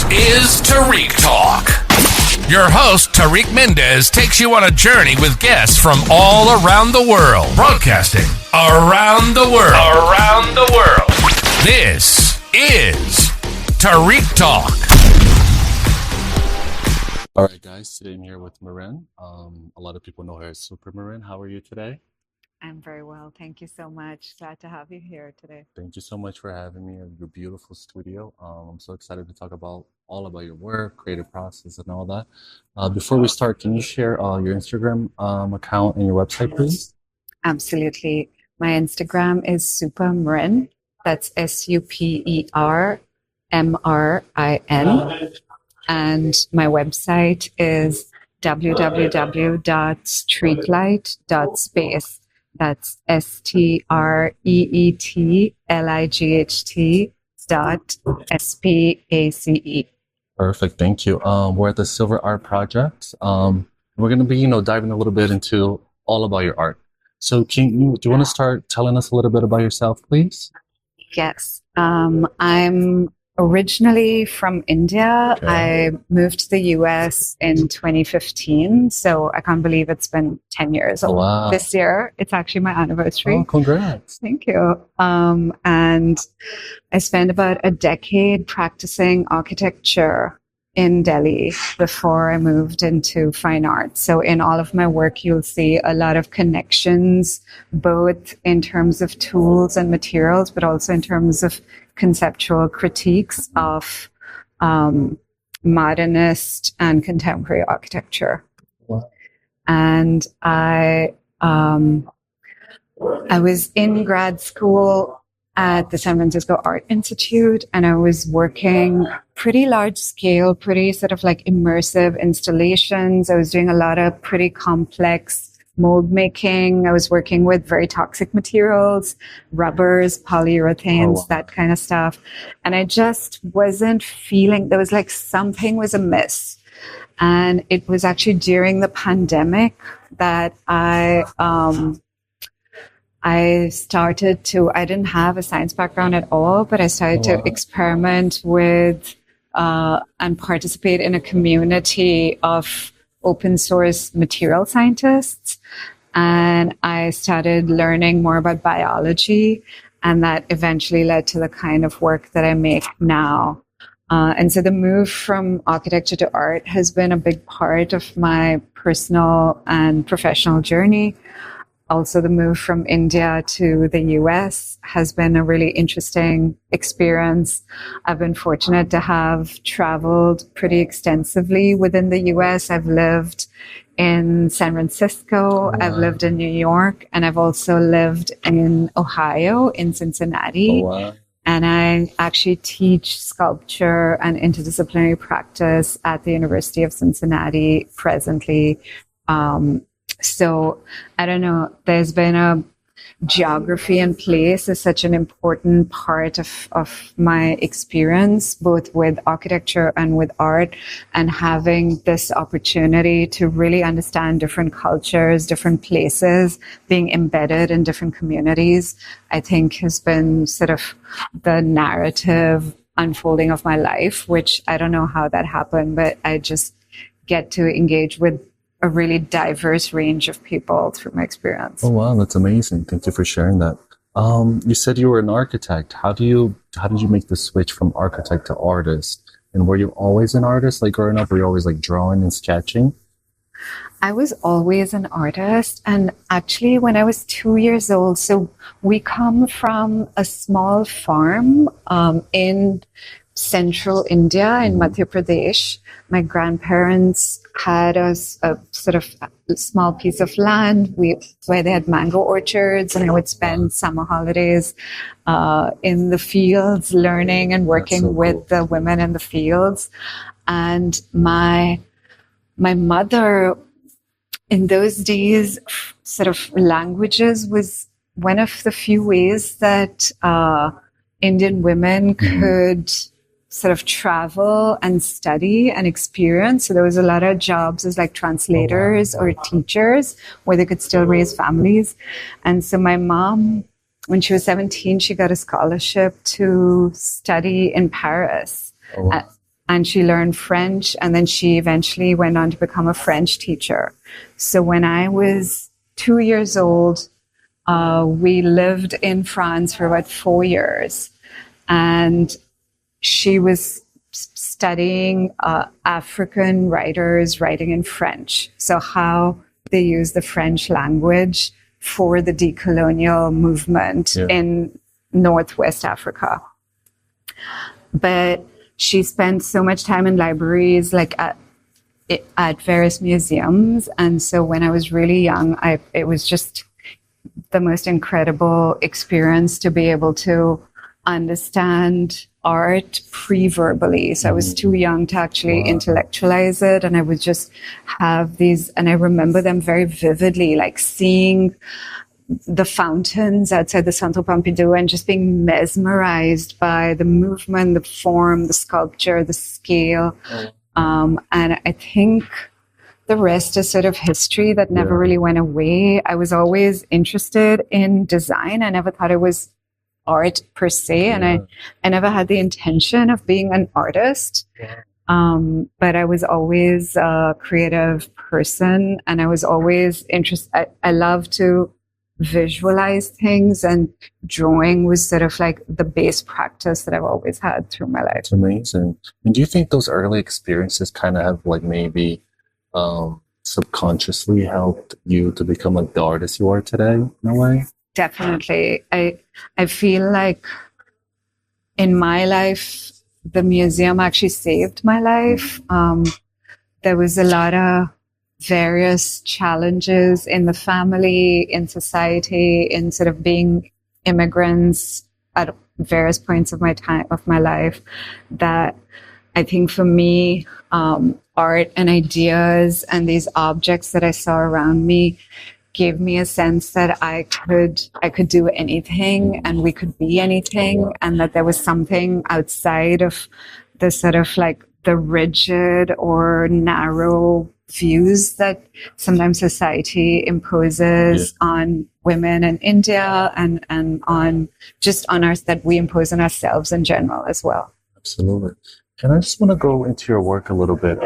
This is Tariq Talk. Your host, Tariq Mendez, takes you on a journey with guests from all around the world. Broadcasting around the world. Around the world. This is Tariq Talk. All right, guys, today I'm here with Marin. A lot of people know her as Supermrin. How are you today? I'm very well. Thank you so much. Glad to have you here today. Thank you so much for having me at your beautiful studio. I'm so excited to talk all about your work, creative process, and all that. Before we start, can you share your Instagram account and your website, please? Absolutely. My Instagram is Supermrin. That's SUPERMRIN. And my website is www.streetlight.space. That's STREETLIGHT.SPACE. Perfect, thank you. We're at the Silver Art Project. We're going to be, diving a little bit into all about your art. So do you want to start telling us a little bit about yourself, please? Yes. I'm originally from India. Okay. I moved to the US in 2015. So I can't believe it's been 10 years old. Wow. This year. It's actually my anniversary. Oh, congrats. Thank you. And I spent about a decade practicing architecture in Delhi before I moved into fine art. So in all of my work, you'll see a lot of connections, both in terms of tools and materials, but also in terms of conceptual critiques of modernist and contemporary architecture. Wow. And I was in grad school at the San Francisco Art Institute, and I was working pretty large scale, pretty sort of like immersive installations. I was doing a lot of pretty complex mold making. I was working with very toxic materials, rubbers, polyurethanes, wow. that kind of stuff. And I just wasn't feeling, there was like something was amiss. And it was actually during the pandemic that I didn't have a science background at all, but I started to experiment with and participate in a community of open source material scientists. And I started learning more about biology, and that eventually led to the kind of work that I make now. And so the move from architecture to art has been a big part of my personal and professional journey. Also, the move from India to the US has been a really interesting experience. I've been fortunate to have traveled pretty extensively within the US. I've lived in San Francisco, I've lived in New York, and I've also lived in Ohio, in Cincinnati. And I actually teach sculpture and interdisciplinary practice at the University of Cincinnati presently. So I don't know, there's been a geography and place is such an important part of my experience, both with architecture and with art, and having this opportunity to really understand different cultures, different places, being embedded in different communities, I think has been sort of the narrative unfolding of my life, which I don't know how that happened, but I just get to engage with a really diverse range of people through my experience. Oh, wow. That's amazing. Thank you for sharing that. You said you were an architect. How did you make the switch from architect to artist? And were you always an artist? Like growing up, were you always like drawing and sketching? I was always an artist. And actually when I was 2 years old, so we come from a small farm, in central India, in Madhya Pradesh. My grandparents had a sort of a small piece of land where they had mango orchards, and I would spend summer holidays in the fields learning and working with the women in the fields. And my mother, in those days, sort of languages was one of the few ways that Indian women could sort of travel and study and experience. So there was a lot of jobs as like translators or teachers where they could still raise families. And so my mom, when she was 17, she got a scholarship to study in Paris. and she learned French, and then she eventually went on to become a French teacher. So when I was 2 years old, we lived in France for about 4 years, and she was studying African writers writing in French. So how they use the French language for the decolonial movement in Northwest Africa. But she spent so much time in libraries, like at various museums. And so when I was really young, it was just the most incredible experience to be able to understand art pre-verbally. So I was too young to actually intellectualize it. And I would just have these, and I remember them very vividly, like seeing the fountains outside the Centre Pompidou and just being mesmerized by the movement, the form, the sculpture, the scale. And I think the rest is sort of history that never really went away. I was always interested in design. I never thought it was art per se. And I never had the intention of being an artist. But I was always a creative person, and I was always interested. I love to visualize things, and drawing was sort of like the base practice that I've always had through my life. It's amazing. And do you think those early experiences kind of have like maybe subconsciously helped you to become like the artist you are today in a way? Definitely. I feel like in my life, the museum actually saved my life. There was a lot of various challenges in the family, in society, in sort of being immigrants at various points of my life, that I think for me, art and ideas and these objects that I saw around me gave me a sense that I could do anything, and we could be anything, and that there was something outside of the sort of like the rigid or narrow views that sometimes society imposes on women in India, and on just on us, that we impose on ourselves in general as well. Absolutely. And I just want to go into your work a little bit.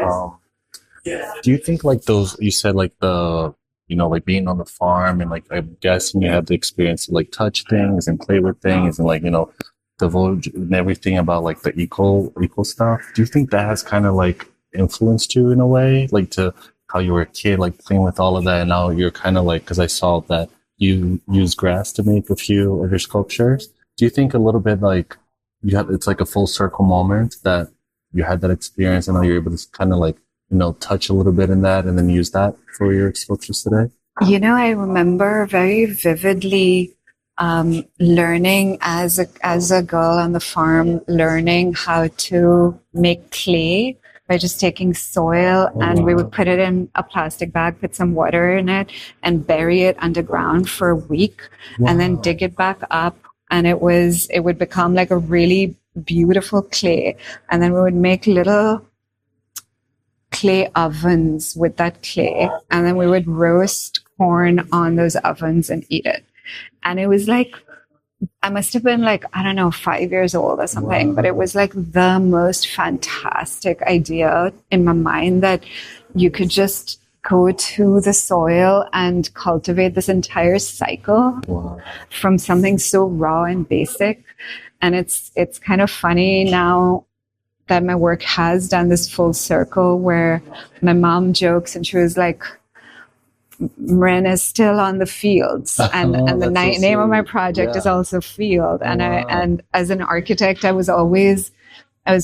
Do you think like those, you said like the, you know, like being on the farm, and like I'm guessing you have the experience to like touch things and play with things and like, you know, divulge and everything about like the eco stuff. Do you think that has kind of like influenced you in a way, like to how you were a kid, like playing with all of that, and now you're kind of like, because I saw that you use grass to make a few of your sculptures. Do you think a little bit like it's like a full circle moment that you had that experience and now you're able to kind of like, you know, touch a little bit in that and then use that for your sculptures today? You know, I remember very vividly learning as a girl on the farm, learning how to make clay by just taking soil, and we would put it in a plastic bag, put some water in it, and bury it underground for a week, and then dig it back up, and it would become like a really beautiful clay, and then we would make little clay ovens with that clay, and then we would roast corn on those ovens and eat it. And it was like, I must have been like, I don't know, 5 years old or something, but it was like the most fantastic idea in my mind, that you could just go to the soil and cultivate this entire cycle from something so raw and basic. And it's kind of funny now that my work has done this full circle, where my mom jokes and she was like, Mrin is still on the fields, and the name of my project is also Field. And and as an architect, I was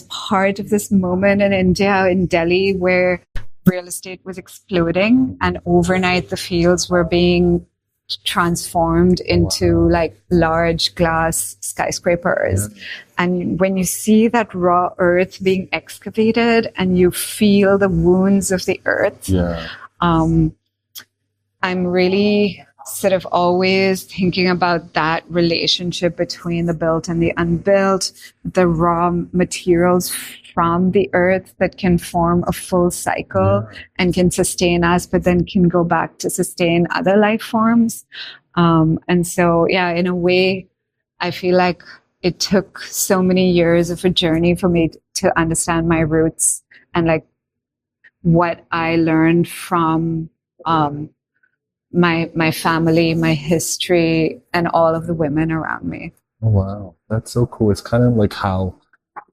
part of this moment in India, in Delhi, where real estate was exploding, and overnight the fields were being transformed into like large glass skyscrapers. And when you see that raw earth being excavated and you feel the wounds of the earth, I'm really sort of always thinking about that relationship between the built and the unbuilt, the raw materials from the earth that can form a full cycle and can sustain us, but then can go back to sustain other life forms. And so, in a way, I feel like it took so many years of a journey for me to understand my roots and like what I learned from my family, my history, and all of the women around me. Oh, wow. That's so cool. It's kind of like how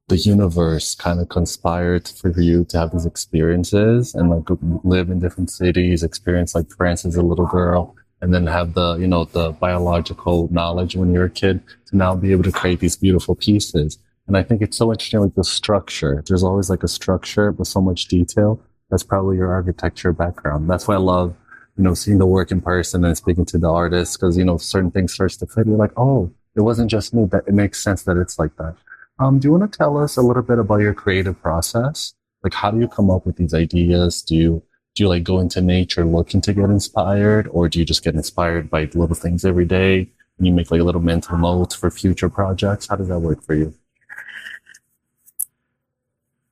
the universe kind of conspired for you to have these experiences and like live in different cities, experience like France as a little girl, and then have the, you know, the biological knowledge when you're a kid to now be able to create these beautiful pieces. And I think it's so interesting, like the structure. There's always like a structure with so much detail. That's probably your architecture background. That's why I love, you know, seeing the work in person and speaking to the artists, because, you know, certain things starts to fit. You're like, oh, it wasn't just me. That it makes sense that it's like that. Do you want to tell us a little bit about your creative process? Like, how do you come up with these ideas? Do you like go into nature looking to get inspired, or do you just get inspired by little things every day and you make like little mental notes for future projects? How does that work for you?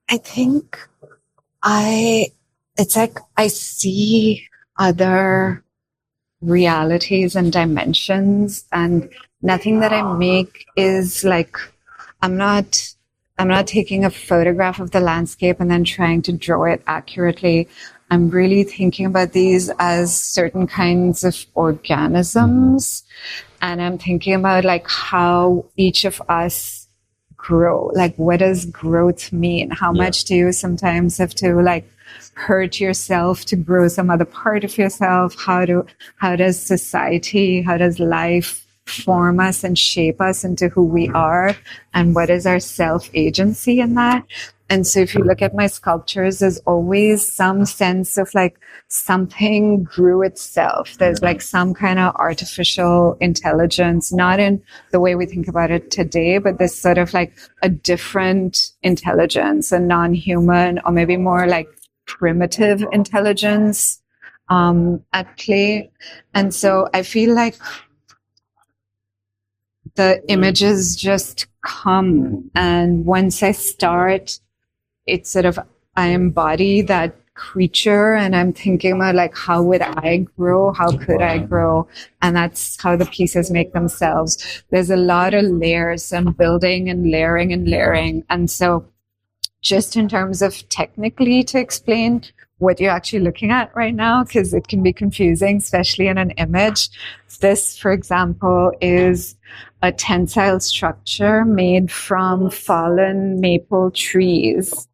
I think it's like I see other realities and dimensions, and nothing that I make is like, I'm not taking a photograph of the landscape and then trying to draw it accurately. I'm really thinking about these as certain kinds of organisms. And I'm thinking about like how each of us grow. Like, what does growth mean? How much do you sometimes have to like hurt yourself to grow some other part of yourself? How does society, how does life form us and shape us into who we are? And what is our self-agency in that? And so if you look at my sculptures, there's always some sense of like something grew itself. There's like some kind of artificial intelligence, not in the way we think about it today, but there's sort of like a different intelligence, a non-human, or maybe more like primitive intelligence at play. And so I feel like the images just come, and once I start, it's sort of, I embody that creature, and I'm thinking about like, how would I grow? How could I grow? And that's how the pieces make themselves. There's a lot of layers and building and layering and layering. And so just in terms of technically to explain what you're actually looking at right now, because it can be confusing, especially in an image. This, for example, is a tensile structure made from fallen maple trees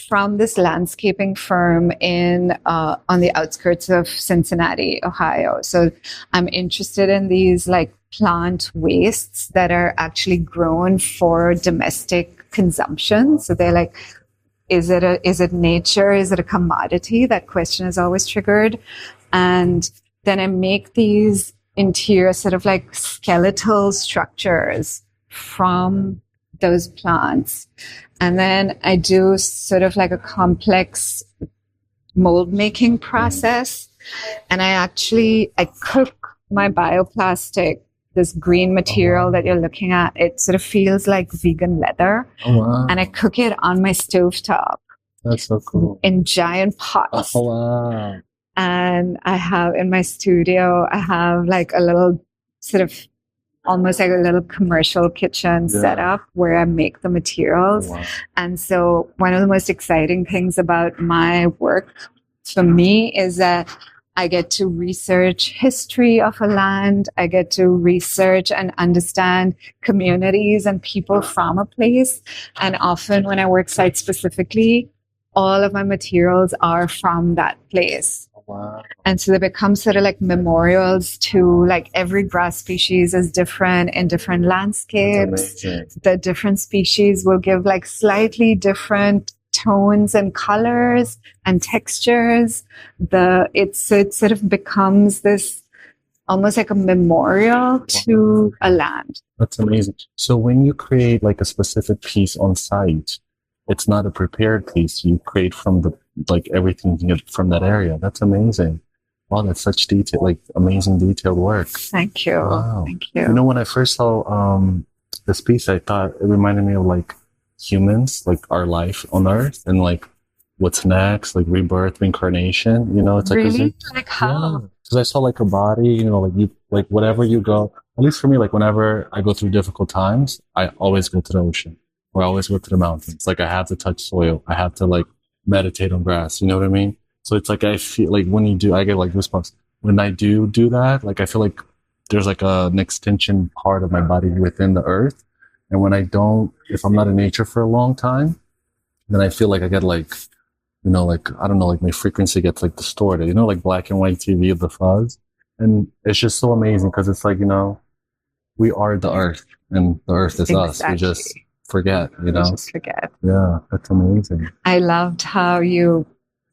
from this landscaping firm on the outskirts of Cincinnati, Ohio. So I'm interested in these like plant wastes that are actually grown for domestic consumption. So they're like, is it nature? Is it a commodity? That question is always triggered. And then I make these interior sort of like skeletal structures from those plants. And then I do sort of like a complex mold making process. And I cook my bioplastic, this green material that you're looking at. It sort of feels like vegan leather. Oh, wow. And I cook it on my stovetop. That's so cool. In giant pots. Oh, wow. And I have in my studio, I have like a little sort of almost like a little commercial kitchen set up where I make the materials. Wow. And so one of the most exciting things about my work for me is that I get to research history of a land. I get to research and understand communities and people from a place. And often when I work site specifically, all of my materials are from that place. Wow. And so they become sort of like memorials to like every grass species is different in different landscapes. The different species will give like slightly different tones and colors and textures. It sort of becomes this almost like a memorial to a land. That's amazing. So when you create like a specific piece on site, it's not a prepared piece. You create from everything you get from that area. That's amazing. Wow, that's such detail, like amazing detailed work. Thank you. Wow. Thank you. You know, when I first saw this piece, I thought it reminded me of like humans, like our life on Earth, and like what's next, like rebirth, reincarnation. You know, it's like really like how? Because I saw like a body, you know, like whatever you go. At least for me, like whenever I go through difficult times, I always go to the ocean. or I always go to the mountains. Like I have to touch soil. I have to like meditate on grass. You know what I mean? So it's like I feel like when you do, I get like goosebumps. When I do that, like I feel like there's like an extension part of my body within the earth. And when I don't, if I'm not in nature for a long time, then I feel like I get like, you know, like, I don't know, like my frequency gets like distorted, you know, like black and white TV of the fuzz. And it's just so amazing because it's like, you know, we are the earth and the earth is us. We just forget, you know? We just forget. Yeah, that's amazing. I loved how you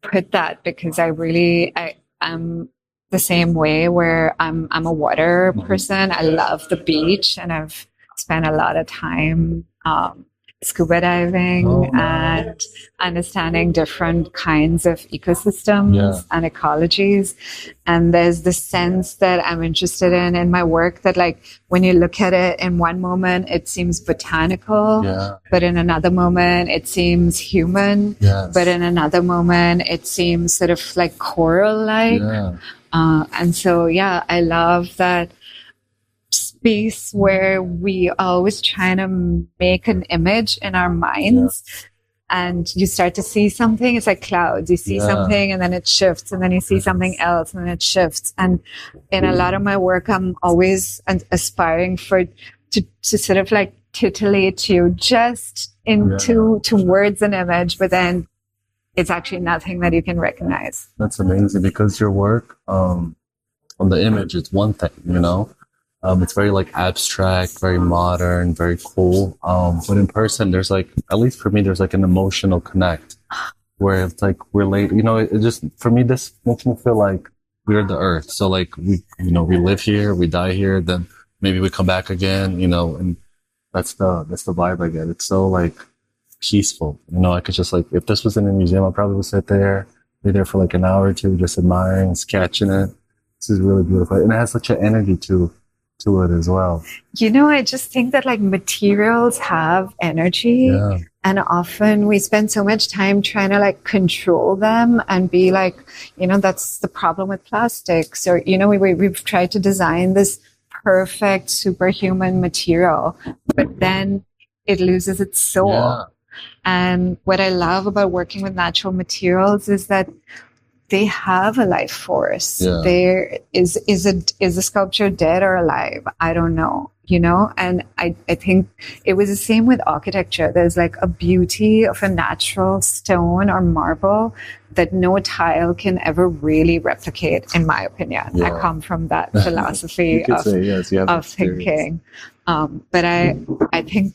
put that because I'm the same way where I'm a water person. I love the beach and I've spent a lot of time scuba diving and understanding different kinds of ecosystems and ecologies. And there's the sense that I'm interested in my work that like when you look at it in one moment, it seems botanical, but in another moment, it seems human, but in another moment, it seems sort of like coral-like. And so, I love that space where we are always trying to make an image in our minds and you start to see something. It's like clouds. You see something and then it shifts and then you see something else and then it shifts. And in a lot of my work, I'm always aspiring to sort of like titillate you just into words and image, but then it's actually nothing that you can recognize. That's amazing because your work on the image is one thing, you know? It's very like abstract, very modern, very cool. But in person, there's like, at least for me, there's like an emotional connect where it's like relate, you know, it just, for me, this makes me feel like we're the earth. So like we, you know, we live here, we die here, then maybe we come back again, you know, and that's the vibe I get. It's so like peaceful. You know, I could just like, if this was in a museum, I probably would sit there, be there for like an hour or two, just admiring, sketching it. This is really beautiful. And it has such an energy to it as well. You know, I just think that like materials have energy and often we spend so much time trying to like control them and be like, you know, that's the problem with plastics or, you know, we've tried to design this perfect superhuman material, but then it loses its soul. And what I love about working with natural materials is that they have a life force. There is a sculpture dead or alive? I don't know, you know? And I think it was the same with architecture. There's like a beauty of a natural stone or marble that no tile can ever really replicate, in my opinion. I come from that philosophy of thinking. But I think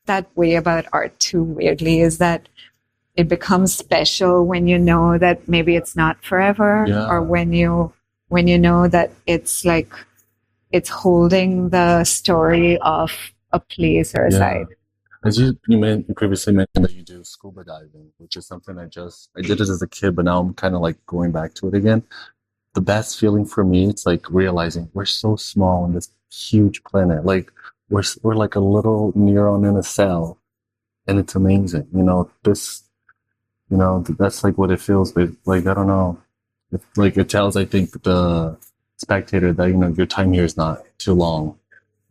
that way about art too, weirdly, is that it becomes special when you know that maybe it's not forever or when you know that it's like it's holding the story of a place or a site. As you previously mentioned that you do scuba diving, which is something I did it as a kid, but now I'm kind of like going back to it again. The best feeling for me, it's like realizing we're so small in this huge planet. Like we're like a little neuron in a cell, and it's amazing. You know, you know, that's like what it feels like. I don't know. It tells, I think, the spectator that, you know, your time here is not too long.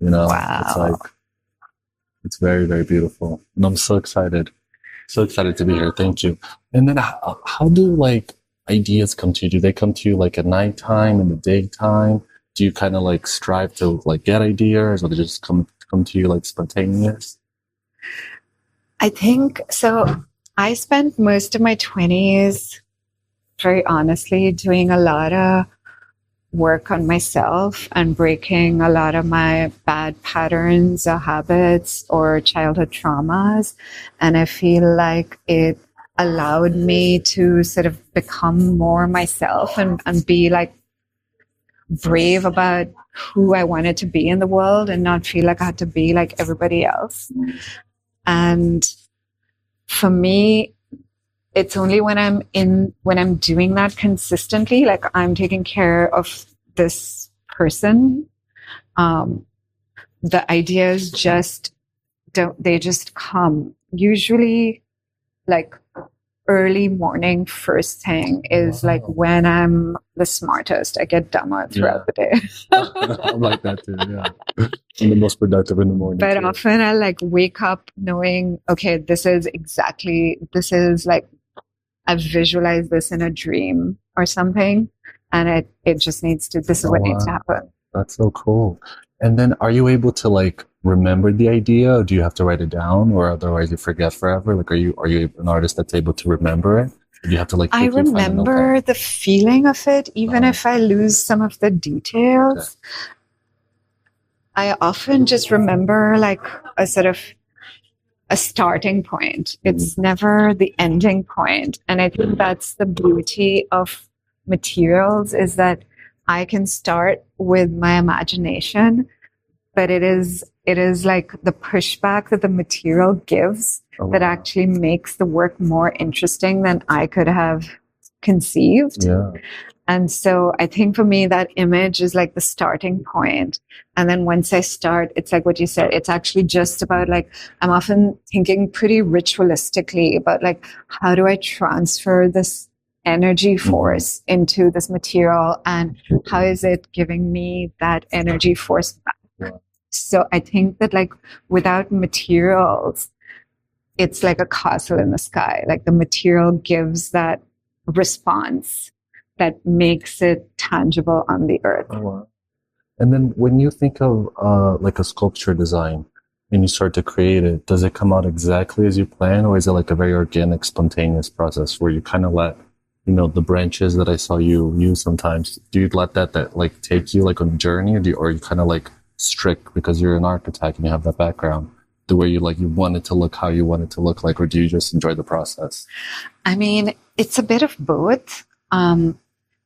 You know, it's like, it's very, very beautiful. And I'm so excited to be here. Thank you. And then how do like ideas come to you? Do they come to you like at nighttime, in the daytime? Do you kind of like strive to like get ideas or do they just come to you like spontaneous? I think so. I spent most of my 20s, very honestly, doing a lot of work on myself and breaking a lot of my bad patterns or habits or childhood traumas. And I feel like it allowed me to sort of become more myself and be like brave about who I wanted to be in the world and not feel like I had to be like everybody else. And for me, it's only when I'm doing that consistently, like I'm taking care of this person, the ideas just come. Usually, like early morning first thing is like when I'm the smartest. I get dumber throughout the day. I'm like that too, yeah. I'm the most productive in the morning. But too. often I like wake up knowing, okay, this is like, I visualize this in a dream or something. And it just needs to, this is what needs to happen. That's so cool. And then are you able to like remember the idea, or do you have to write it down, or otherwise you forget forever? Like, are you an artist that's able to remember it? Or do you have to like? I remember the feeling of it, even if I lose some of the details. Okay. I often just remember like a sort of a starting point. It's never the ending point. And I think that's the beauty of materials, is that I can start with my imagination, but it is like the pushback that the material gives that actually makes the work more interesting than I could have conceived. Yeah. And so I think for me, that image is like the starting point. And then once I start, it's like what you said, it's actually just about like, I'm often thinking pretty ritualistically about like, how do I transfer this energy force into this material, and how is it giving me that energy force back? Yeah. So I think that like without materials, it's like a castle in the sky. Like the material gives that response that makes it tangible on the earth. Oh, wow. And then when you think of like a sculpture design and you start to create it, does it come out exactly as you plan, or is it like a very organic, spontaneous process where you kind of let, you know, the branches that I saw you use sometimes, do you let that like take you like on a journey, or you kind of like strict because you're an architect and you have that background, the way you want it to look how you want it to look like, or do you just enjoy the process? I mean, it's a bit of both.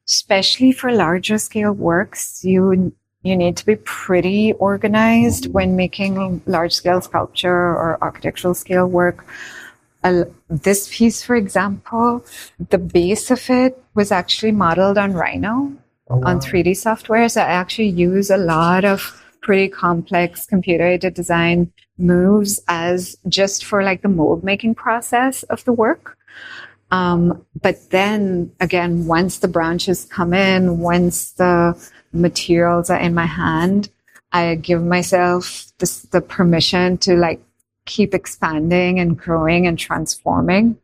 Especially for larger scale works, you need to be pretty organized when making large scale sculpture or architectural scale work. This piece, for example, the base of it was actually modeled on Rhino on 3D software. So I actually use a lot of pretty complex computer-aided design moves as just for like the mold making process of the work. But then again, once the branches come in, once the materials are in my hand, I give myself the permission to like keep expanding and growing and transforming.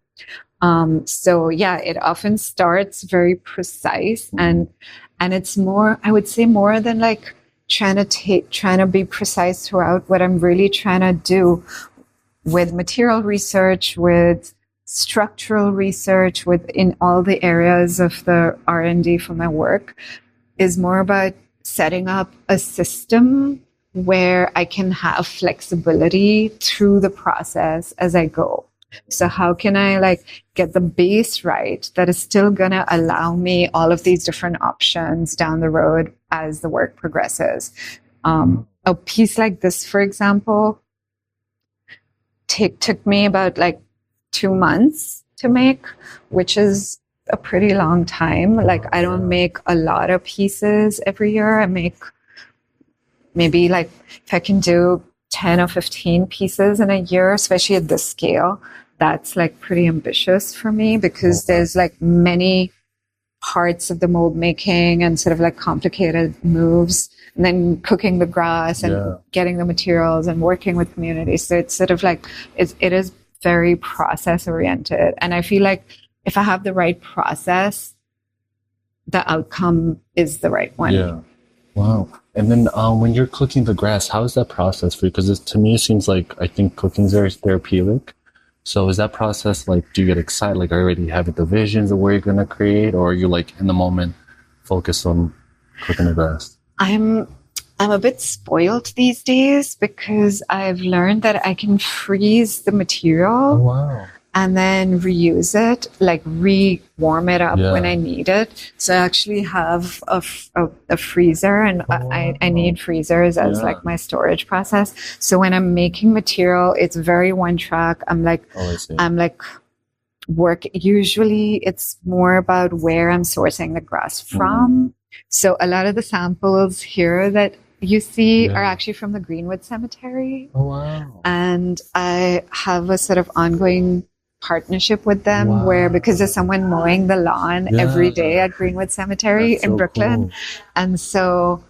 So yeah, it often starts very precise, and it's more, I would say, more than like trying to be precise throughout. What I'm really trying to do with material research, with structural research, within all the areas of the R&D for my work, is more about setting up a system where I can have flexibility through the process as I go. So how can I like get the base right that is still going to allow me all of these different options down the road as the work progresses? A piece like this, for example, took me about like 2 months to make, which is a pretty long time. Like I don't make a lot of pieces every year. I make maybe like, if I can do 10 or 15 pieces in a year, especially at this scale, that's like pretty ambitious for me, because there's like many parts of the mold making and sort of like complicated moves, and then cooking the grass and getting the materials and working with communities. So it's sort of like, it is very process oriented. And I feel like if I have the right process, the outcome is the right one. Yeah. Wow. And then when you're cooking the grass, how is that process for you? Because to me, it seems like, I think cooking is very therapeutic. So is that process like, do you get excited? Like, are you already having the visions of where you're going to create? Or are you like in the moment focused on cooking the grass? I'm a bit spoiled these days because I've learned that I can freeze the material and then reuse it, like warm it up when I need it. So I actually have a freezer, and I need freezers as like my storage process. So when I'm making material, it's very one track. I'm like usually it's more about where I'm sourcing the grass from. So a lot of the samples here that you see are actually from the Greenwood Cemetery. And I have a sort of ongoing partnership with them where, because there's someone mowing the lawn every day at Greenwood Cemetery in Brooklyn. Cool. And so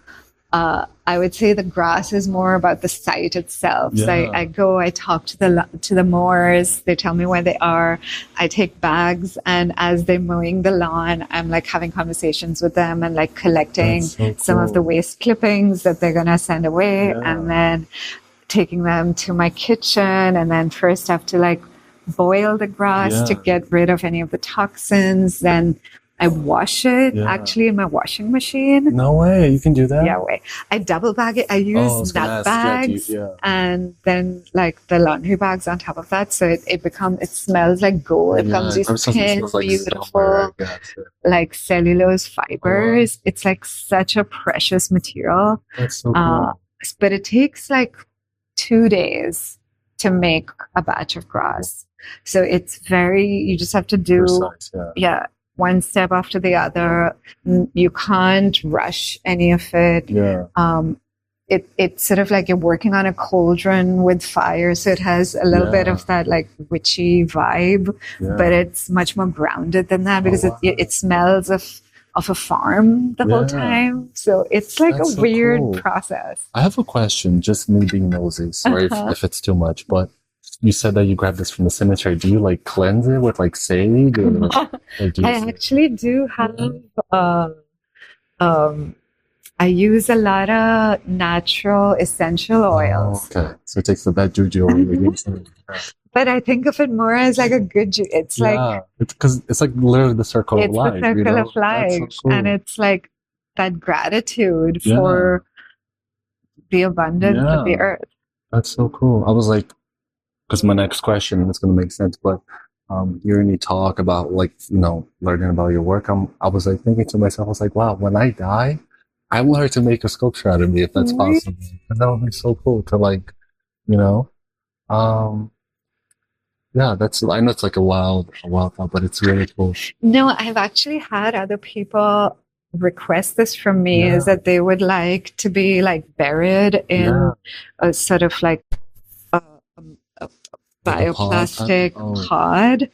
I would say the grass is more about the site itself. So I go, I talk to the mowers. They tell me where they are. I take bags, and as they're mowing the lawn, I'm like having conversations with them and like collecting some of the waste clippings that they're gonna send away, and then taking them to my kitchen. And then first I have to like boil the grass to get rid of any of the toxins. Then I wash it actually in my washing machine. No way, you can do that? Yeah, way. I double bag it. I use nut bags and then like the laundry bags on top of that. So it smells like gold. It comes these thin, beautiful, like cellulose fibers. It's like such a precious material. That's so cool. But it takes like 2 days to make a batch of grass. So it's you just have to do, one step after the other. You can't rush any of it. It's sort of like you're working on a cauldron with fire. So it has a little bit of that like witchy vibe, but it's much more grounded than that because it smells of a farm the whole time. So it's like a weird process. I have a question, just me being nosy. Sorry if it's too much, but you said that you grabbed this from the cemetery. Do you like cleanse it with like sage? Or, I actually do have, I use a lot of natural essential oils. Okay. So it takes the bad juju away. But I think of it more as like a good it's like it's like literally the circle of life. It's the circle of life. So cool. And it's like that gratitude for the abundance of the earth. That's so cool. I was like, because my next question is going to make sense, but hearing you talk about like, learning about your work, I was like thinking to myself, I was like, wow, when I die, I want her to make a sculpture out of me if that's possible. And that would be so cool to like, I know it's like a wild thought, but it's really cool. No, I've actually had other people request this from me is that they would like to be like buried in a sort of like a bioplastic pod,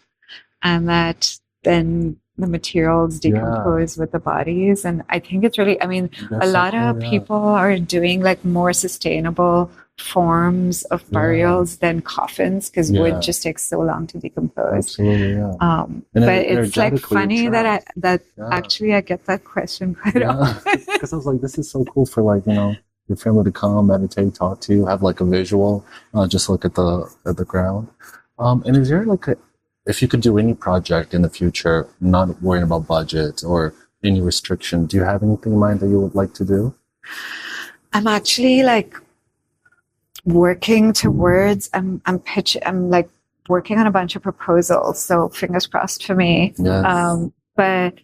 and that then the materials decompose with the bodies. And I think it's really, a lot of people are doing like more sustainable forms of burials than coffins because wood just takes so long to decompose. Absolutely, but it's like funny that actually I get that question quite often. Because I was like, this is so cool for like, your family to come, meditate, talk to you, have like a visual, just look at the ground. And is there like if you could do any project in the future, not worrying about budget or any restriction, do you have anything in mind that you would like to do? I'm actually like working towards, I'm like working on a bunch of proposals. So fingers crossed for me. Yes. But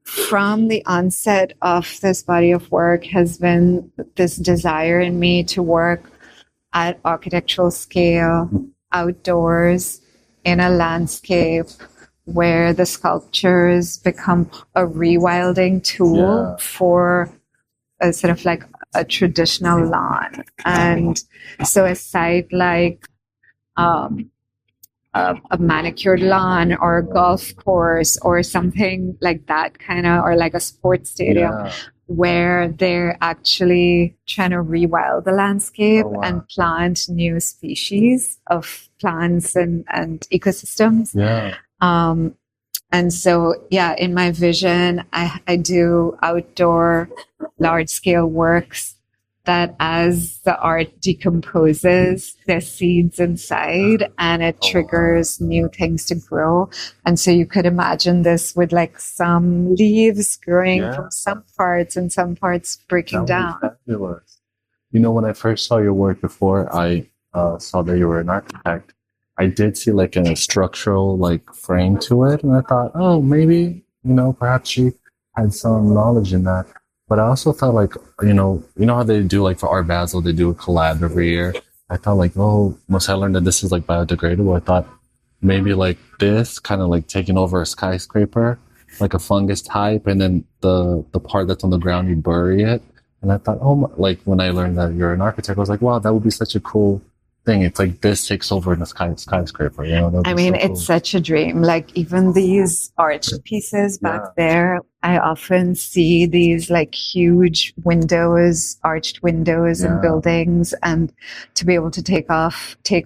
from the onset of this body of work has been this desire in me to work at architectural scale, outdoors, in a landscape where the sculptures become a rewilding tool for a sort of like a traditional lawn. And so a site like a manicured lawn or a golf course or something like that or like a sports stadium where they're actually trying to rewild the landscape and plant new species of plants and ecosystems. And so, in my vision, I do outdoor large scale works that as the art decomposes, there's seeds inside and it triggers new things to grow. And so you could imagine this with like some leaves growing from some parts and some parts breaking down. Fabulous. When I first saw your work before I saw that you were an architect, I did see like a structural like frame to it. And I thought, oh, maybe, perhaps she had some knowledge in that. But I also thought like, how they do like for Art Basel, they do a collab every year. I thought like, once I learned that this is like biodegradable, I thought maybe like this kind of like taking over a skyscraper, like a fungus type. And then the part that's on the ground, you bury it. And I thought, like when I learned that you're an architect, I was like, wow, that would be such a cool thing. It's like this takes over in the skyscraper, you know? I mean, it's such a dream. Like even these arched pieces back there, I often see these like huge windows, arched windows in buildings, and to be able to take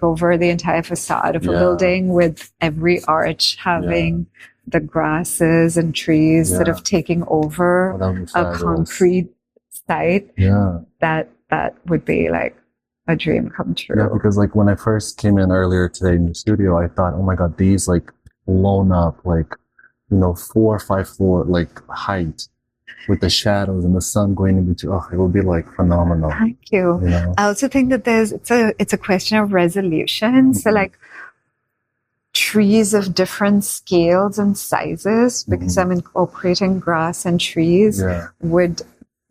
over the entire facade of a building with every arch having the grasses and trees sort of taking over a concrete site. That would be like a dream come true. Yeah, because like when I first came in earlier today in the studio, I thought, oh my God, these like blown up, like, you know, 4 or 5 floor like height with the shadows and the sun going in between. Oh, it would be like phenomenal. Thank you. You know? I also think that it's a question of resolution. So like trees of different scales and sizes, because I'm incorporating grass and trees,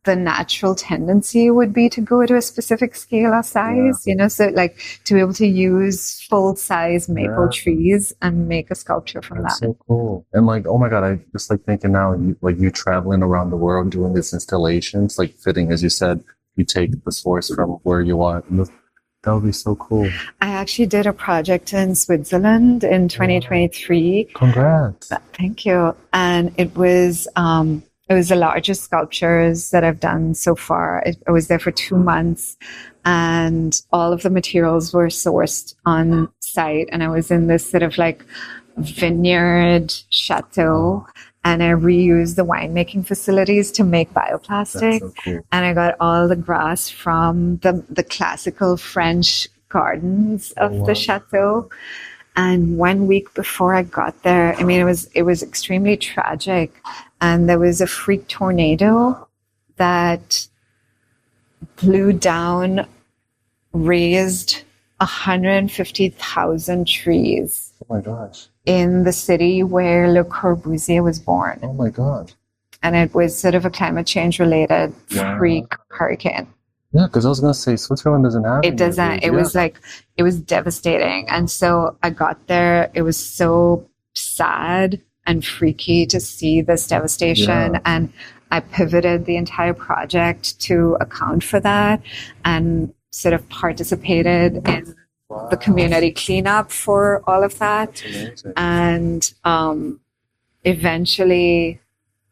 the natural tendency would be to go to a specific scale or size, you know, so like to be able to use full size maple trees and make a sculpture from that. So cool. And like, oh my God, I just like thinking now, you traveling around the world doing these installations, like fitting, as you said, you take the source from where you are. That would be so cool. I actually did a project in Switzerland in 2023. Congrats. Thank you. And it was the largest sculptures that I've done so far. I was there for 2 months, and all of the materials were sourced on site. And I was in this sort of like vineyard chateau, and I reused the winemaking facilities to make bioplastic. That's so cool. And I got all the grass from the classical French gardens of the chateau. And 1 week before I got there, I mean, it was extremely tragic. And there was a freak tornado that blew down, razed 150,000 trees. Oh my gosh. In the city where Le Corbusier was born. Oh my God. And it was sort of a climate change related freak hurricane. Yeah, because I was going to say Switzerland doesn't have it. Doesn't. It was like, it was devastating. And so I got there. It was so sad and freaky to see this devastation. And I pivoted the entire project to account for that and sort of participated in the community cleanup for all of that. And eventually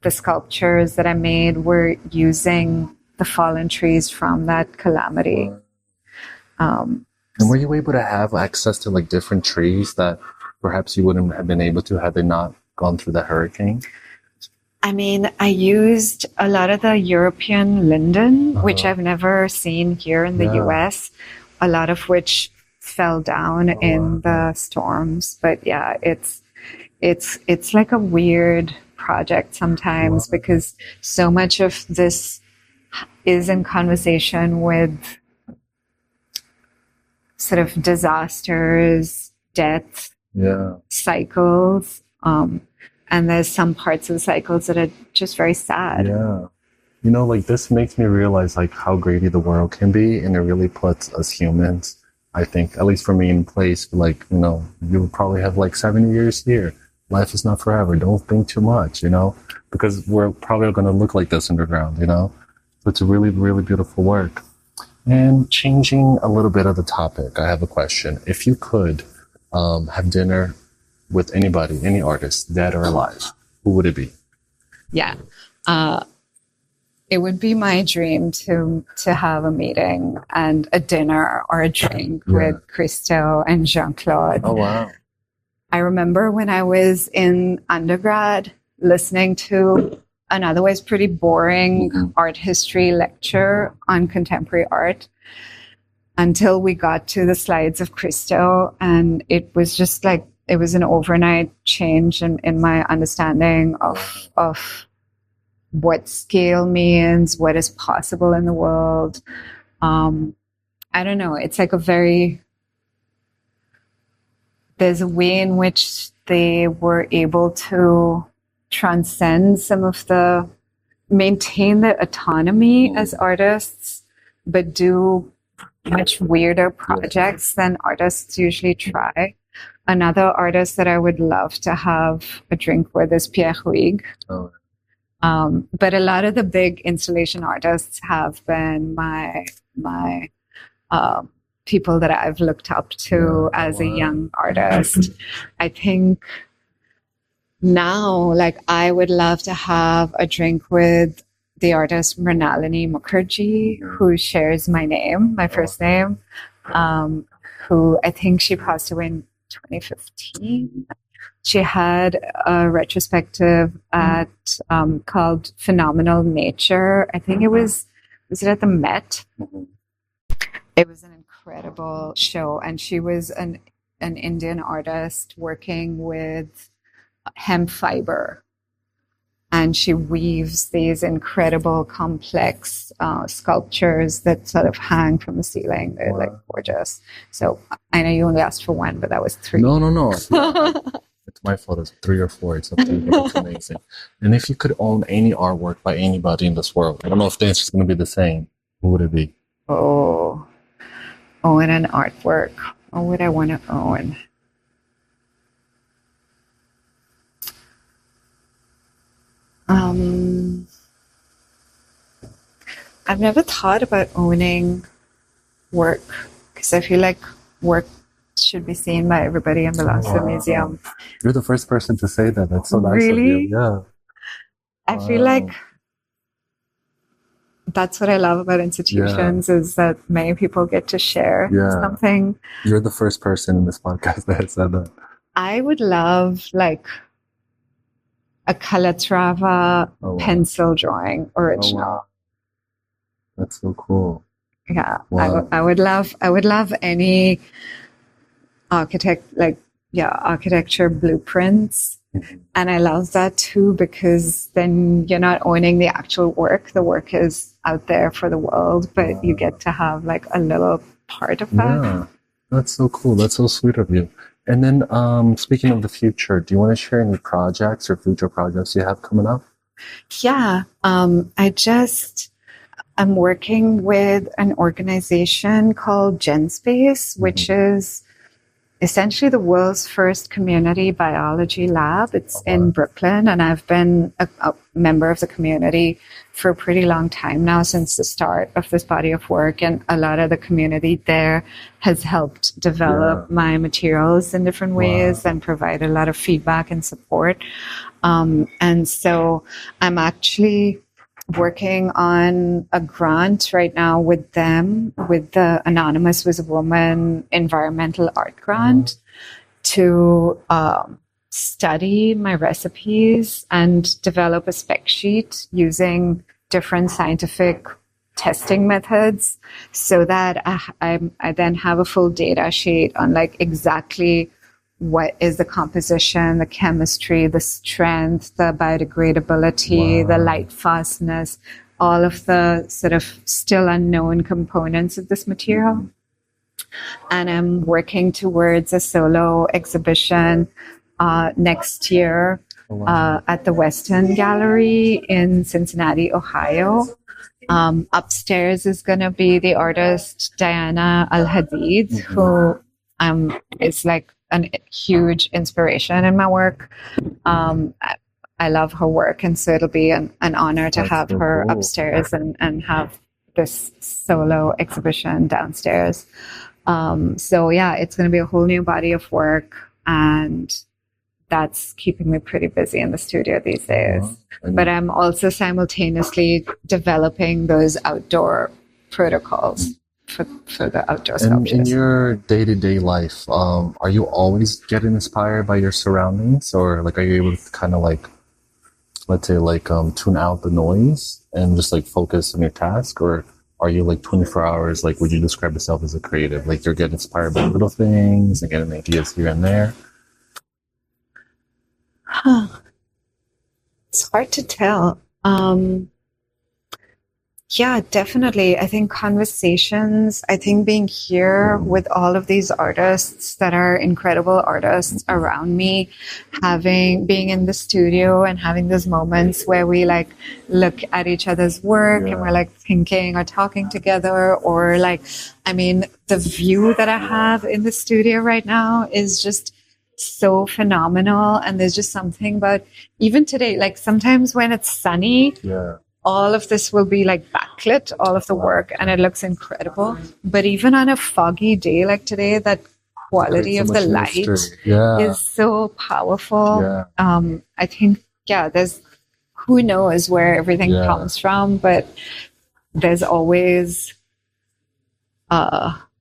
the sculptures that I made were using the fallen trees from that calamity. And were you able to have access to like different trees that perhaps you wouldn't have been able to had they not gone through the hurricane? I mean, I used a lot of the European linden, which I've never seen here in the US, a lot of which fell down in the storms. But yeah, it's like a weird project sometimes because so much of this is in conversation with sort of disasters, death, cycles. And there's some parts of the cycles that are just very sad. Yeah. You know, like this makes me realize like how greedy the world can be. And it really puts us humans, I think, at least for me, in place. Like, you know, you probably have like 70 years here. Life is not forever. Don't think too much, you know, because we're probably going to look like this underground, you know. So it's a really, really beautiful work. And changing a little bit of the topic, I have a question. If you could have dinner with anybody, any artist, dead or alive, who would it be? Yeah. It would be my dream to have a meeting and a dinner or a drink with Christo and Jean-Claude. Oh, wow. I remember when I was in undergrad listening to an otherwise pretty boring art history lecture on contemporary art until we got to the slides of Christo, and it was just like, it was an overnight change in my understanding of what scale means, what is possible in the world. I don't know. It's like there's a way in which they were able to transcend maintain their autonomy as artists, but do much weirder projects than artists usually try. Another artist that I would love to have a drink with is Pierre Huyghe. Oh. But a lot of the big installation artists have been my people that I've looked up to as a young artist. I think now, like, I would love to have a drink with the artist Mrinalini Mukherjee, who shares my name, my first name, who I think she passed away in 2015. She had a retrospective at called Phenomenal Nature. I think it was it at the Met? It was an incredible show, and she was an Indian artist working with hemp fiber, and she weaves these incredible complex sculptures that sort of hang from the ceiling. They're like gorgeous. So I know you only asked for one, but that was 3. No. It's my fault. It's 3 or 4. It's up to you, but it's amazing. And if you could own any artwork by anybody in this world, I don't know if the answer is going to be the same. Who would it be? Oh, own an artwork. What would I want to own? I've never thought about owning work because I feel like work should be seen by everybody and belongs to the museum. You're the first person to say that. That's so nice of you. Yeah. I feel like that's what I love about institutions is that many people get to share something. You're the first person in this podcast that has said that. I would love like a Calatrava pencil drawing original. Oh, wow. That's so cool. Yeah. Wow. I would love any architecture blueprints. And I love that too, because then you're not owning the actual work. The work is out there for the world, but you get to have like a little part of that. Yeah, that's so cool. That's so sweet of you. And then speaking of the future, do you want to share any projects or future projects you have coming up? Yeah. I'm working with an organization called GenSpace, which is essentially the world's first community biology lab. It's in Brooklyn, and I've been a member of the community for a pretty long time now, since the start of this body of work. And a lot of the community there has helped develop my materials in different ways and provide a lot of feedback and support. And so I'm actually working on a grant right now with them, with the Anonymous Was a Woman Environmental Art Grant, to study my recipes and develop a spec sheet using different scientific testing methods, so that I then have a full data sheet on like exactly what is the composition, the chemistry, the strength, the biodegradability, the light fastness, all of the sort of still unknown components of this material. And I'm working towards a solo exhibition next year at the Weston Gallery in Cincinnati, Ohio. Upstairs is going to be the artist Diana Al-Hadid, who is like a huge inspiration in my work. I love her work, and so it'll be an honor to have her upstairs and have this solo exhibition downstairs. So yeah, it's going to be a whole new body of work, and that's keeping me pretty busy in the studio these days. But I'm also simultaneously developing those outdoor protocols for the outdoor sculptures. In your day-to-day life, are you always getting inspired by your surroundings, or like are you able to kind of like, let's say like tune out the noise and just like focus on your task? Or are you like 24 hours, like would you describe yourself as a creative, like you're getting inspired by little things and getting ideas here and there? It's hard to tell. Yeah, definitely. I think conversations, I think being here with all of these artists that are incredible artists around me, being in the studio and having those moments where we like look at each other's work and we're like thinking or talking together, or like, I mean, the view that I have in the studio right now is just so phenomenal. And there's just something about even today, like sometimes when it's sunny, all of this will be like backlit, all of the work, and it looks incredible. But even on a foggy day like today, that quality So of much the light mystery. Yeah. is so powerful. Yeah. I think, there's, who knows where everything comes from, but there's always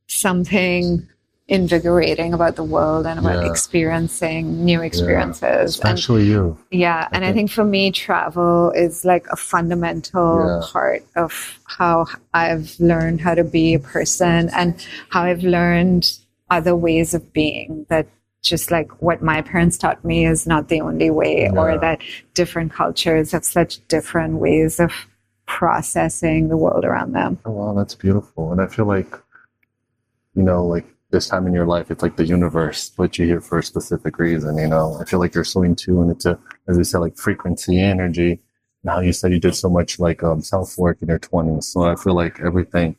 something invigorating about the world and about experiencing new experiences. Especially you. Yeah. And I think for me, travel is like a fundamental part of how I've learned how to be a person and how I've learned other ways of being, that just like what my parents taught me is not the only way, or that different cultures have such different ways of processing the world around them. Oh, wow, that's beautiful. And I feel like, you know, like this time in your life, it's like the universe put you here for a specific reason, you know. I feel like you're so in tune into, as you said, like frequency, energy. Now you said you did so much like self-work in your 20s. So I feel like everything,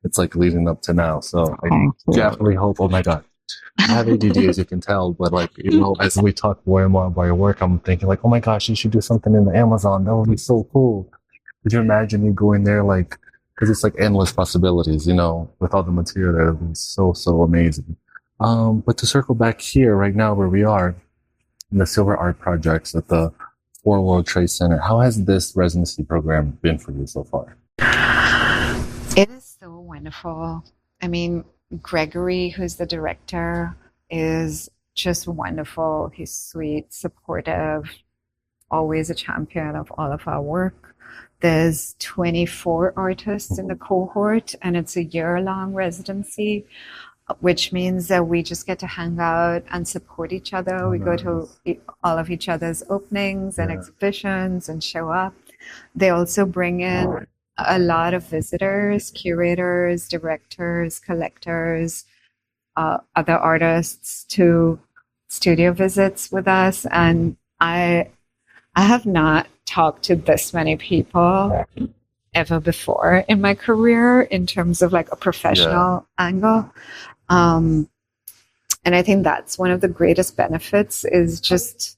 it's like leading up to now. So I definitely hope, oh my God, I have ADD as you can tell, but like, you know, as we talk more and more about your work, I'm thinking like, oh my gosh, you should do something in the Amazon. That would be so cool. Could you imagine you going there, like, because it's like endless possibilities, you know, with all the material there. It would be so, so amazing. But to circle back here right now where we are in the Silver Art Projects at the 4 World Trade Center, how has this residency program been for you so far? It is so wonderful. I mean, Gregory, who's the director, is just wonderful. He's sweet, supportive, always a champion of all of our work. There's 24 artists in the cohort, and it's a year-long residency, which means that we just get to hang out and support each other. We go to all of each other's openings and exhibitions and show up. They also bring in a lot of visitors, curators, directors, collectors, other artists to studio visits with us. And I have not talked to this many people ever before in my career in terms of like a professional angle. And I think that's one of the greatest benefits, is just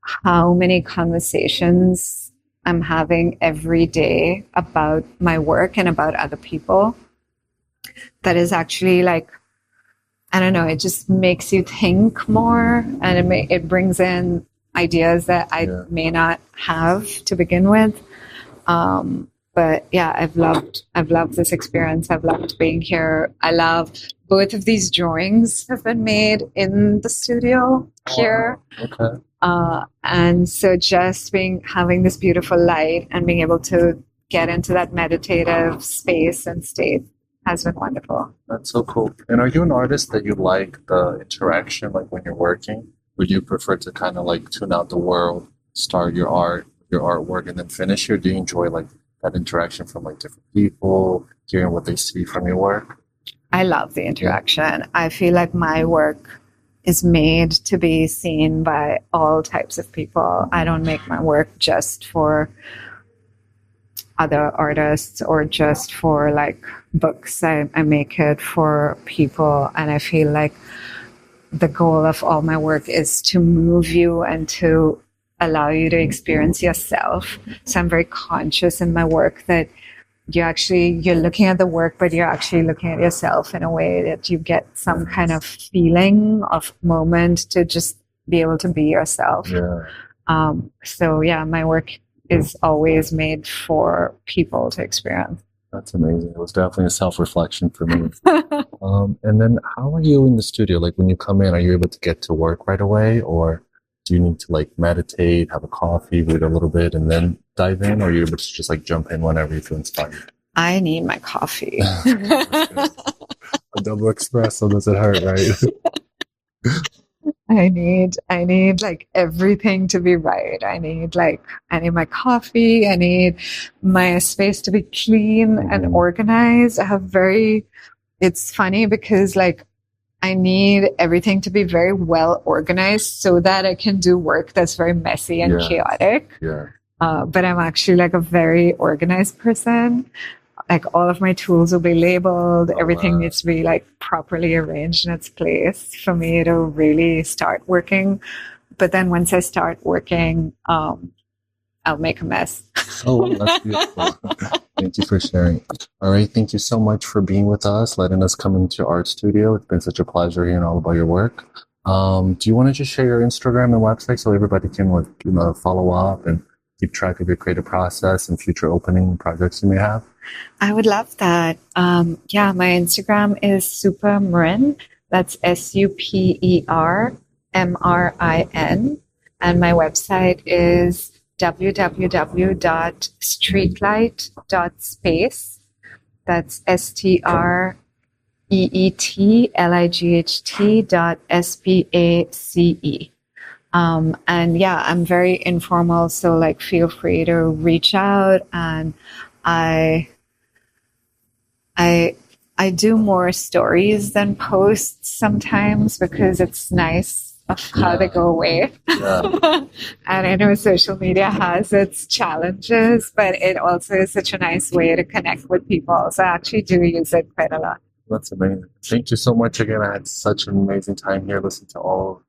how many conversations I'm having every day about my work and about other people. That is actually like, I don't know, it just makes you think more, and it brings in ideas that I may not have to begin with. But yeah, I've loved this experience. I've loved being here. I love both of these drawings have been made in the studio here. Okay. And so just having this beautiful light and being able to get into that meditative space and state has been wonderful. That's so cool. And are you an artist that you like the interaction, like when you're working? Would you prefer to kind of like tune out the world, start your artwork, and then finish it? Do you enjoy like that interaction from like different people, hearing what they see from your work? I love the interaction. I feel like my work is made to be seen by all types of people. I don't make my work just for other artists or just for like books. I make it for people, and I feel like the goal of all my work is to move you and to allow you to experience yourself. So I'm very conscious in my work that you're looking at the work, but you're actually looking at yourself in a way that you get some kind of feeling of moment to just be able to be yourself. So yeah, my work is always made for people to experience. That's amazing. It was definitely a self-reflection for me. And then how are you in the studio? Like when you come in, are you able to get to work right away, or do you need to like meditate, have a coffee, read a little bit, and then dive in? Or are you able to just like jump in whenever you feel inspired? I need my coffee. A double espresso doesn't hurt, right? I need like everything to be right. I need my coffee. I need my space to be clean and organized. It's funny because like I need everything to be very well organized so that I can do work that's very messy and chaotic. But I'm actually like a very organized person. Like all of my tools will be labeled. Everything needs to be like properly arranged in its place for me to really start working. But then once I start working, I'll make a mess. Oh, that's beautiful. Thank you for sharing. All right. Thank you so much for being with us, letting us come into your art studio. It's been such a pleasure hearing all about your work. Do you want to just share your Instagram and website so everybody can follow up and keep track of your creative process and future opening projects you may have? I would love that. Yeah, my Instagram is Supermrin. That's SUPERMRIN. And my website is www.streetlight.space. That's STREETLIGHT.SPACE. And yeah, I'm very informal, so like feel free to reach out. And I do more stories than posts sometimes because it's nice of how they go away. Yeah. And I know social media has its challenges, but it also is such a nice way to connect with people. So I actually do use it quite a lot. That's amazing. Thank you so much again. I had such an amazing time here listening to all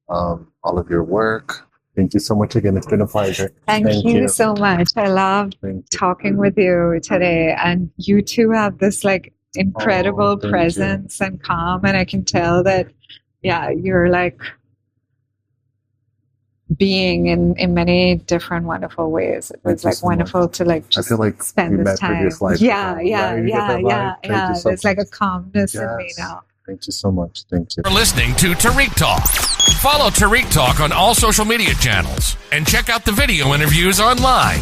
of your work. Thank you so much again. It's been a pleasure. Thank you so much. I love talking with you today. And you two have this like incredible presence and calm. And I can tell that, yeah, you're like being in many different wonderful ways. It was like wonderful to like just, I feel like spend this time. Yeah. There's like a calmness in me now. Thank you so much. Thank you for listening to Tariq Talk. Follow Tariq Talk on all social media channels and check out the video interviews online.